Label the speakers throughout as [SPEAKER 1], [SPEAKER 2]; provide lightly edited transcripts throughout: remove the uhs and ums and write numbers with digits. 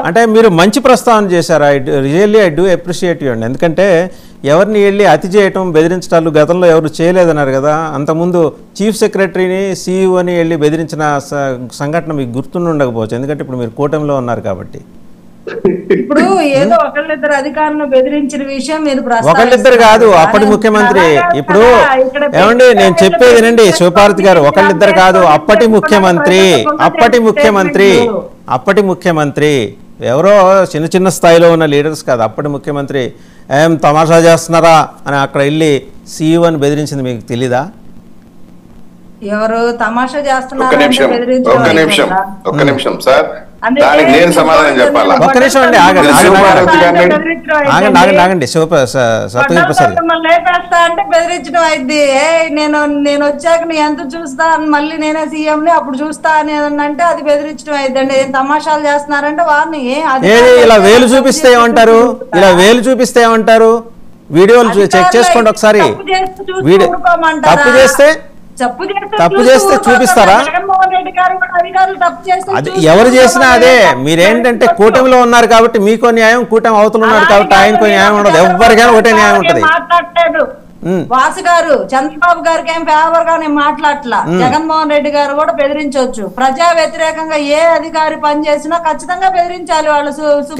[SPEAKER 1] అంటే మీరు మంచి ప్రస్తావన చేశారు. ఐ డూ అప్రిషియేట్ యూ అండి. ఎందుకంటే ఎవరిని వెళ్ళి అతి చేయటం బెదిరించడాలు గతంలో ఎవరు చేయలేదన్నారు కదా. అంతకుముందు చీఫ్ సెక్రటరీని సీఈఓని వెళ్ళి బెదిరించిన సంఘటన మీకు గుర్తుండకపోవచ్చు, ఎందుకంటే ఇప్పుడు మీరు కూటమిలో ఉన్నారు కాబట్టి.
[SPEAKER 2] ఇప్పుడు ఏదో ఒకళ్ళిద్దరు అధికారులను బెదిరించిన విషయం మీరు
[SPEAKER 1] ఒకళ్ళిద్దరు కాదు, అప్పటి ముఖ్యమంత్రి. ఇప్పుడు ఏమండి నేను చెప్పేది వినండి శివపార్వతి గారు, ఒకళ్ళిద్దరు కాదు, అప్పటి ముఖ్యమంత్రి ఎవరో చిన్న చిన్న స్థాయిలో ఉన్న లీడర్స్ కాదు, అప్పటి ముఖ్యమంత్రి ఏం తమాషా చేస్తున్నారా అని అక్కడ వెళ్ళి సీఈఓని బెదిరించింది మీకు తెలీదా?
[SPEAKER 2] ఎవరు తమాషా చేస్తున్నారు?
[SPEAKER 3] ఒక్క నిమిషం సార్, దానికి నేను సమాధానం చెప్పాలా?
[SPEAKER 1] ఒక్క నిమిషం అండి, ఆగండి సత్యగిరి ప్రసాద్
[SPEAKER 2] లేపేస్తా అంటే బెదిరించడం అయింది. నేను వచ్చాక నీ ఎంత చూస్తా మళ్ళీ నేనే సీఎం ని అప్పుడు చూస్తా అని అంటే అది బెదిరించడం అయిందండి. ఏం తమాషాలు చేస్తున్నారంటే వారిని
[SPEAKER 1] ఇలా వేలు చూపిస్తే ఏమంటారు? వీడియోలు చెక్ చేసుకోండి ఒకసారి. తప్పు చేస్తే చూపిస్తారా? అది ఎవరు చేసినా అదే. మీరేంటంటే కూటమిలో ఉన్నారు కాబట్టి మీకో న్యాయం, కూటమి అవతల ఉన్నారు కాబట్టి ఆయనకో న్యాయం ఉండదు. ఎవరికైనా ఒకటే న్యాయం ఉంటది.
[SPEAKER 2] వాసు గారు చంద్రబాబు గారికి ఏం ఫేవర్ గా నేను మాట్లాడట్లా. జగన్మోహన్ రెడ్డి గారు కూడా బెదిరించవచ్చు. ప్రజా వ్యతిరేకంగా ఏ అధికారి పని చేసినా ఖచ్చితంగా బెదిరించాలి. వాళ్ళు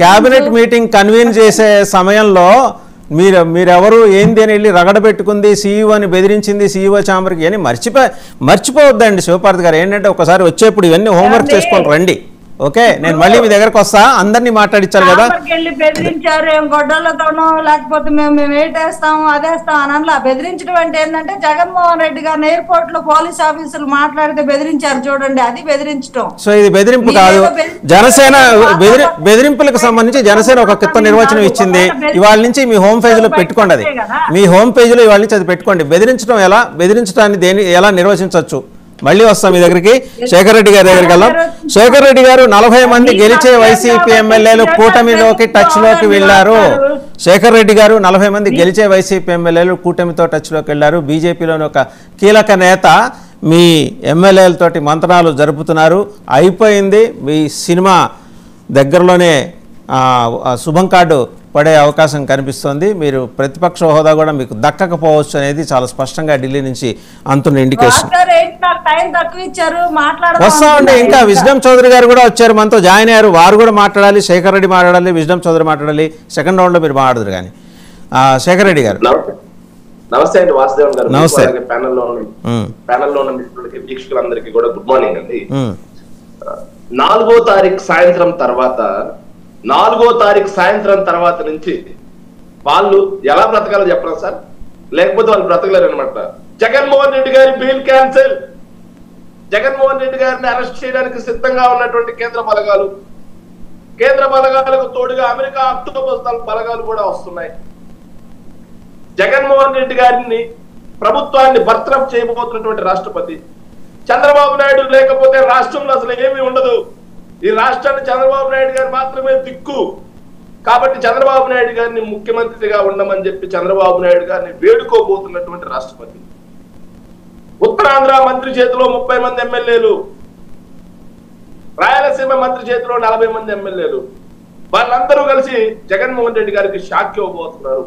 [SPEAKER 1] కేబినెట్ మీటింగ్ కన్వీన్ చేసే సమయంలో మీరెవరు ఏంది అని వెళ్ళి రగడ పెట్టుకుంది, సీఈఓ అని బెదిరించింది, సీఈఓ ఛాంబర్కి అని మర్చిపోవద్దండి శివపార్వతి గారు. ఏంటంటే ఒకసారి వచ్చేప్పుడు ఇవన్నీ హోంవర్క్ చేసుకోండి రండి. ఓకే, నేను మళ్ళీ మీ దగ్గరకు వస్తా, అందరినీ మాట్లాడించారు కదా.
[SPEAKER 2] బెదిరించారు ఏం గొడ్డలతోనో లేకపోతే మేము ఏటేస్తాం అదేస్తాం అని బెదిరించడం అంటే ఏంటంటే జగన్మోహన్ రెడ్డి గారిని ఎయిర్పోర్ట్ లో పోలీస్ ఆఫీసర్లు మాట్లాడితే బెదిరించారు చూడండి, అది బెదిరించడం.
[SPEAKER 1] సో ఇది బెదిరింపు కాదు. జనసేన బెదిరింపులకు సంబంధించి జనసేన ఒక కొత్త నిర్వచనం ఇచ్చింది. ఇవాళ నుంచి మీ హోమ్ పేజ్ లో పెట్టుకోండి, అది మీ హోమ్ పేజ్ లో ఇవాళ నుంచి అది పెట్టుకోండి. బెదిరించడం ఎలా, బెదిరించడాన్ని ఎలా నిర్వచించవచ్చు. మళ్ళీ వస్తాం మీ దగ్గరికి. శేఖర్ రెడ్డి గారి దగ్గరికి వెళ్దాం. శేఖర్ రెడ్డి గారు 40 మంది గెలిచే వైసీపీ ఎమ్మెల్యేలు కూటమిలోకి టచ్ లోకి వెళ్లారు. శేఖర్ రెడ్డి గారు 40 మంది గెలిచే వైసీపీ ఎమ్మెల్యేలు కూటమితో టచ్ లోకి వెళ్లారు. బీజేపీలోని ఒక కీలక నేత మీ ఎమ్మెల్యేలతోటి మంత్రాలు జరుపుతున్నారు. అయిపోయింది మీ సినిమా, దగ్గరలోనే శుభం కార్డు పడే అవకాశం కనిపిస్తోంది. మీరు ప్రతిపక్ష హోదా కూడా మీకు దక్కకపోవచ్చు అనేది చాలా స్పష్టంగా ఢిల్లీ నుంచి అంతున్న ఇండికేషన్. వస్తామండి. ఇంకా విజ్డమ్ చౌదరి గారు కూడా వచ్చారు, మనతో జాయిన్ అయ్యారు. వారు కూడా మాట్లాడాలి. శేఖర్ రెడ్డి మాట్లాడాలి, విజ్డమ్ చౌదరి మాట్లాడాలి. సెకండ్ రౌండ్ లో మీరు మాట్లాడదురు కానీ. శేఖర్ రెడ్డి గారు
[SPEAKER 3] నమస్తే అండి. వాసుదేవన్ గారు నమస్తే. ప్యానెల్లో ఉన్న మిత్రులకి వీక్షకులందరికీ కూడా గుడ్ మార్నింగ్ అండి. 4వ తారీఖు సాయంత్రం తర్వాత నుంచి వాళ్ళు ఎలా బ్రతకాలో చెప్పరా సార్? లేకపోతే వాళ్ళు బ్రతకలేరు అనమాట. జగన్మోహన్ రెడ్డి గారి బెయిల్ క్యాన్సిల్, జగన్మోహన్ రెడ్డి గారిని అరెస్ట్ చేయడానికి సిద్ధంగా ఉన్నటువంటి కేంద్ర బలగాలకు తోడుగా అమెరికా అక్టోబర్ బలగాలు కూడా వస్తున్నాయి. జగన్మోహన్ రెడ్డి గారిని ప్రభుత్వాన్ని బర్తరఫ్ చేయబోతున్నటువంటి రాష్ట్రపతి చంద్రబాబు నాయుడు లేకపోతే రాష్ట్రంలో అసలు ఏమీ ఉండదు. ఈ రాష్ట్రాన్ని చంద్రబాబు నాయుడు గారు మాత్రమే దిక్కు. కాబట్టి చంద్రబాబు నాయుడు గారిని ముఖ్యమంత్రిగా ఉండమని చెప్పి చంద్రబాబు నాయుడు గారిని వేడుకోబోతున్నటువంటి రాష్ట్రపతి. ఉత్తరాంధ్ర మంత్రి చేతిలో 30 మంది ఎమ్మెల్యేలు, రాయలసీమ మంత్రి చేతిలో 40 మంది ఎమ్మెల్యేలు, వాళ్ళందరూ కలిసి జగన్మోహన్ రెడ్డి గారికి షాక్ ఇవ్వబోతున్నారు.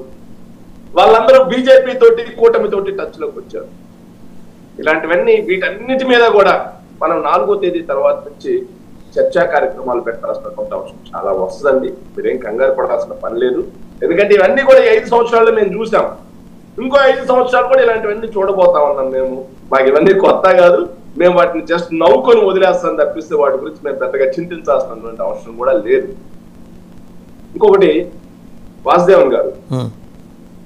[SPEAKER 3] వాళ్ళందరూ బీజేపీ తోటి కూటమితోటి టచ్ లోకి వచ్చారు. ఇలాంటివన్నీ వీటన్నిటి మీద కూడా మనం 4వ తేదీ తర్వాత నుంచి చర్చా కార్యక్రమాలు పెట్టాల్సినటువంటి అవసరం చాలా వస్తుందండి. మీరేం కంగారు పడాల్సిన పని లేదు. ఎందుకంటే ఇవన్నీ కూడా 5 సంవత్సరాల్లో మేము చూసాం. ఇంకో 5 సంవత్సరాలు కూడా ఇలాంటివన్నీ చూడబోతా ఉన్నాం. మాకు ఇవన్నీ కొత్త కాదు. మేము వాటిని జస్ట్ నవ్వుకొని వదిలేస్తాం తప్పిస్తే వాటి గురించి మేము పెద్దగా చింతించాల్సినటువంటి అవసరం కూడా లేదు. ఇంకొకటి వాసుదేవన్ గారు,